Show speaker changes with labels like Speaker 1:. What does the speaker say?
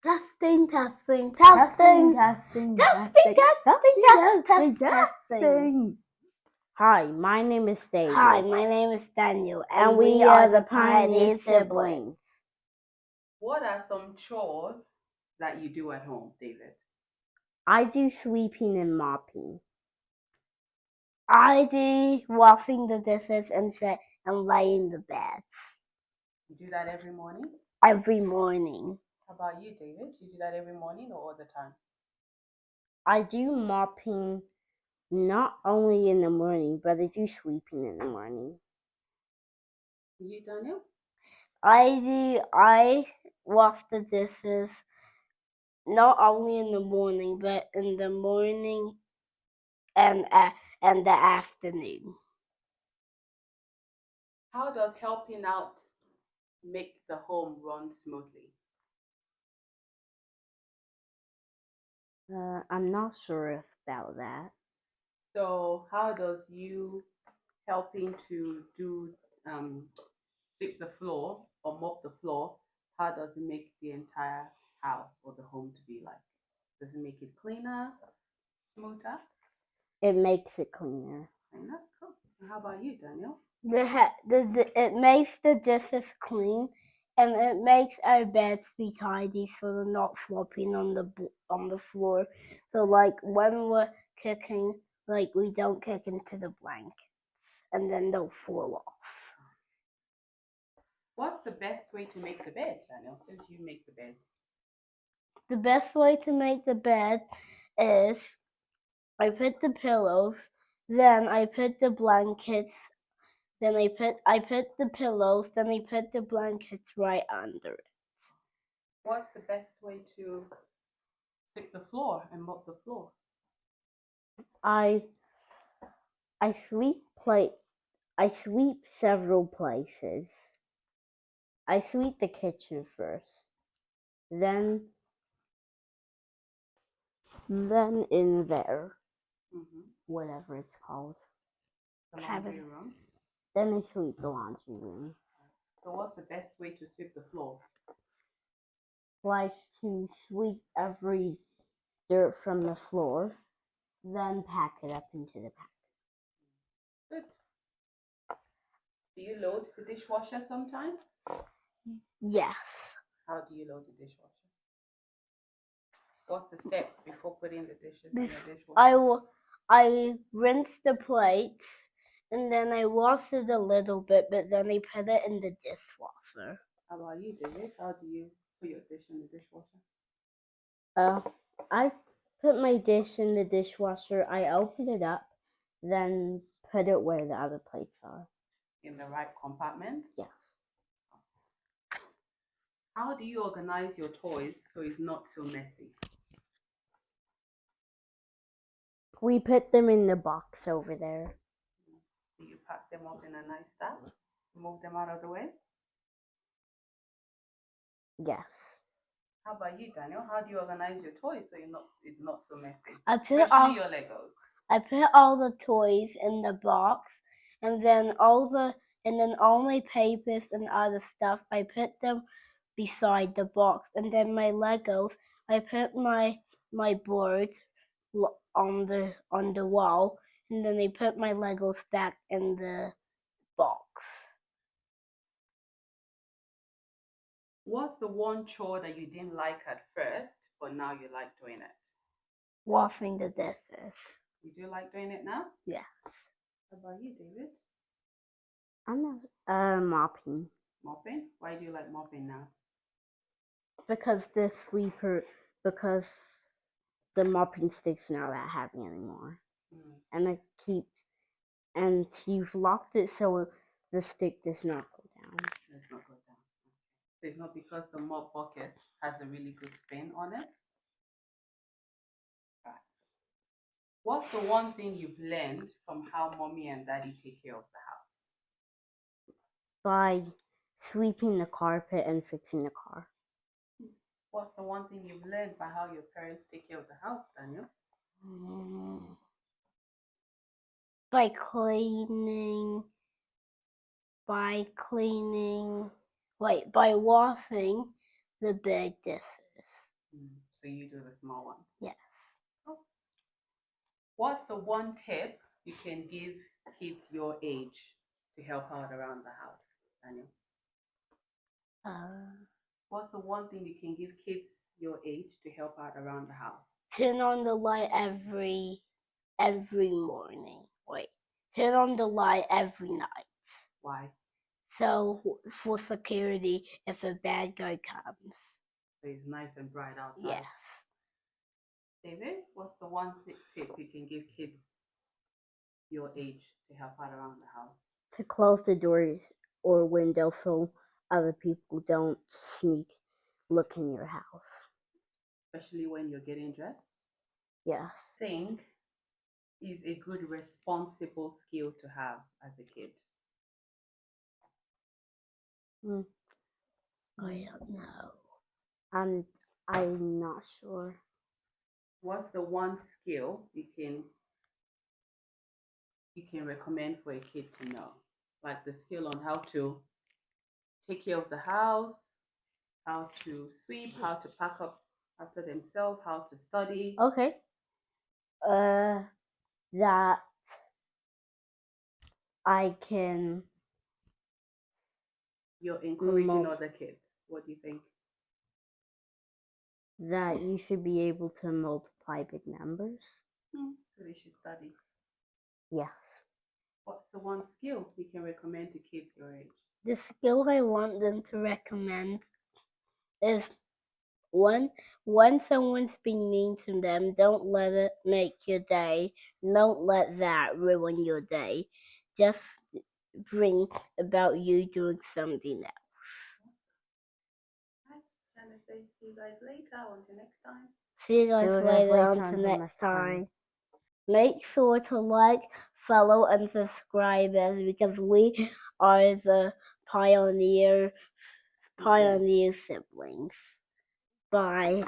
Speaker 1: Testing, testing,
Speaker 2: Testing,
Speaker 1: testing.
Speaker 2: testing, testing. Hi, my name is David.
Speaker 1: Hi, my name is Daniel,
Speaker 2: and we are the Pioneer Siblings.
Speaker 3: What are some chores that you do at home, David?
Speaker 2: I do sweeping and mopping.
Speaker 1: I do washing the dishes and laying the beds.
Speaker 3: You do that every morning?
Speaker 1: Every morning.
Speaker 3: How about you, David? You do that every morning or all the time?
Speaker 2: I do mopping not only in the morning, but I do sweeping in the morning.
Speaker 3: You, Daniel?
Speaker 1: I wash the dishes not only in the morning, but in the morning and the afternoon.
Speaker 3: How does helping out make the home run smoothly?
Speaker 2: I'm not sure about that.
Speaker 3: So how does you helping to do sweep the floor or mop the floor, how does it make the entire house or the home to be like? Does it make it cleaner, smoother?
Speaker 2: It makes it cleaner.
Speaker 3: Cleaner? Cool. And how about you, Daniel?
Speaker 1: It makes the dishes clean, and it makes our beds be tidy so they're not flopping on the floor. So like when we're cooking, like we don't kick into the blankets, and then they'll fall off.
Speaker 3: What's the best way to make the bed, Daniel, since you make the beds?
Speaker 1: The best way to make the bed is I put the pillows, then I put the blankets, then I put the pillows, then I put the blankets right under it.
Speaker 3: What's the best way to sweep the floor and mop the floor?
Speaker 2: I sweep several places. I sweep the kitchen first, then in there, whatever it's called,
Speaker 3: the laundry room.
Speaker 2: Then I sweep the laundry room.
Speaker 3: So what's the best way to sweep the floor?
Speaker 2: Like to sweep every dirt from the floor, then pack it up into the pack.
Speaker 3: Good. Do you load the dishwasher sometimes?
Speaker 1: Yes.
Speaker 3: How do you load the dishwasher? What's the step before putting the dishes in the dishwasher?
Speaker 1: I rinse the plates, and then I wash it a little bit, but then I put it in the dishwasher.
Speaker 3: How about you, David? How do you put your dish in the dishwasher?
Speaker 2: I put my dish in the dishwasher. I open it up, then put it where the other plates are.
Speaker 3: In the right compartments?
Speaker 2: Yes.
Speaker 3: How do you organize your toys so it's not so messy?
Speaker 2: We put them in the box over there.
Speaker 3: Do you pack them up in a nice stack? Move them out of the way?
Speaker 2: Yes.
Speaker 3: How about you, Daniel? How do you organize your toys so it's not so messy?
Speaker 1: Especially
Speaker 3: your Legos.
Speaker 1: I put all the toys in the box, and then all my papers and other stuff, I put them beside the box, and then my Legos, I put my boards on the wall, and then I put my Legos back in the box.
Speaker 3: What's the one chore that you didn't like at first, but now you like doing it?
Speaker 1: Washing the dishes.
Speaker 3: You do like doing it now?
Speaker 1: Yes.
Speaker 3: How about you, David?
Speaker 2: I'm mopping.
Speaker 3: Mopping? Why do you like mopping now?
Speaker 2: Because the mopping stick's not that heavy anymore. And you've locked it so the stick does not go down.
Speaker 3: Does not go down. So it's not because the mop bucket has a really good spin on it? Right. What's the one thing you've learned from how mommy and daddy take care of the house?
Speaker 2: By sweeping the carpet and fixing the car.
Speaker 3: What's the one thing you've learned by how your parents take care of the house, Daniel?
Speaker 1: By cleaning, by washing the big dishes.
Speaker 3: So you do the small ones.
Speaker 1: Yes.
Speaker 3: Oh. What's the one tip you can give kids your age to help out around the house, Daniel? What's the one thing you can give kids your age to help out around the house?
Speaker 1: Turn on the light every morning. Wait. Turn on the light every night.
Speaker 3: Why?
Speaker 1: So for security, if a bad guy comes.
Speaker 3: So it's nice and bright outside.
Speaker 1: Yes.
Speaker 3: David, what's the one tip you can give kids your age to help out around the house?
Speaker 2: To close the doors or windows so other people don't sneak look in your house.
Speaker 3: Especially when you're getting dressed?
Speaker 2: Yes.
Speaker 3: Think is a good responsible skill to have as a kid?
Speaker 1: I don't know.
Speaker 2: I'm not sure.
Speaker 3: What's the one skill you can recommend for a kid to know? Like the skill on how to take care of the house, how to sweep, how to pack up after themselves, how to study.
Speaker 2: Okay. That I can.
Speaker 3: You're encouraging other kids. What do you think?
Speaker 2: That you should be able to multiply big numbers.
Speaker 3: So they should study.
Speaker 2: Yes.
Speaker 3: What's the one skill you can recommend to kids your age?
Speaker 1: The skill I want them to recommend is when someone's being mean to them, don't let it make your day. Don't let that ruin your day. Just bring about you doing something else.
Speaker 3: Hi, can I say see you guys later? Until next time.
Speaker 1: See you guys later. Until next time. Make sure to like, follow, and subscribe us because we are the pioneer siblings. Bye.